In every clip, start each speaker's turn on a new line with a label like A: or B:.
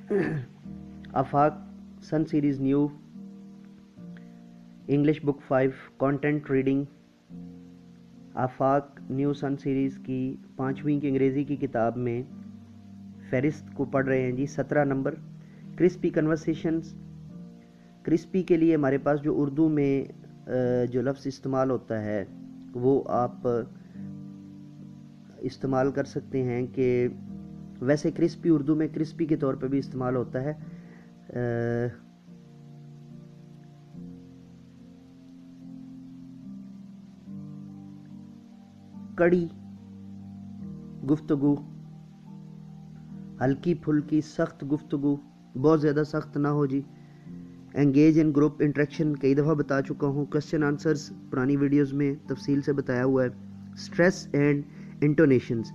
A: आफाक sun series new English book 5 content reading. Afaq new sun series की 5वीं की अंग्रेज़ी की किताब में फहरिस्त को पढ़ रहे हैं जी। 17 नंबर क्रिस्पी कन्वर्सेशंस। क्रिस्पी के लिए हमारे पास जो उर्दू में जो लफ्ज़ इस्तेमाल होता है वो आप इस्तेमाल कर सकते हैं कि वैसे क्रिस्पी उर्दू में क्रिस्पी के तौर पे भी इस्तेमाल होता है। कड़ी गुफ्तगू, हल्की फुल्की, सख्त गुफ्तगू, बहुत ज़्यादा सख्त ना हो जी। एंगेज इन ग्रुप इंटरेक्शन कई दफ़ा बता चुका हूँ, क्वेश्चन आंसर्स पुरानी वीडियोस में तफसील से बताया हुआ है। स्ट्रेस एंड इंटोनेशंस,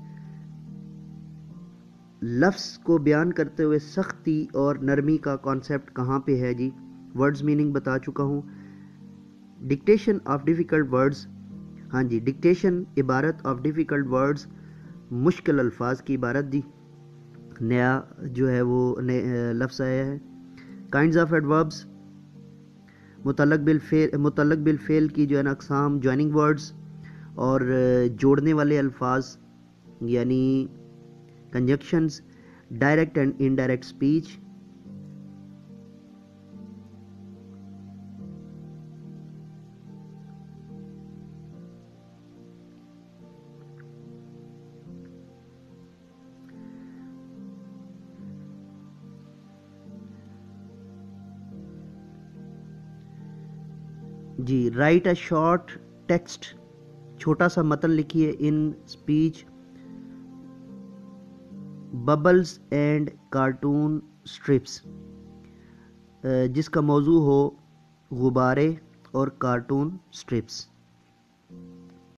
A: लफ्ज़ को बयान करते हुए सख्ती और नरमी का कॉन्सेप्ट कहाँ पे है जी। वर्ड्स मीनिंग बता चुका हूँ। डिक्टेशन ऑफ डिफ़िकल्ट वर्ड्स, हाँ जी, डिक्टेशन इबारत ऑफ डिफ़िकल्ट वर्ड्स, मुश्किल अल्फाज की इबारत दी। नया जो है वो लफ्ज़ आया है। काइंड्स ऑफ एडवर्ब्स, मुतल्लक बिल फेल की जो है ना अक़साम, जॉइनिंग वर्ड्स और जोड़ने वाले अल्फाज यानी conjunctions, direct and indirect speech. जी, राइट अ शॉर्ट टेक्स्ट, छोटा सा मतन लिखिए in speech. Bubbles and cartoon strips, जिसका मौजू हो गुब्बारे और कार्टून स्ट्रिप्स।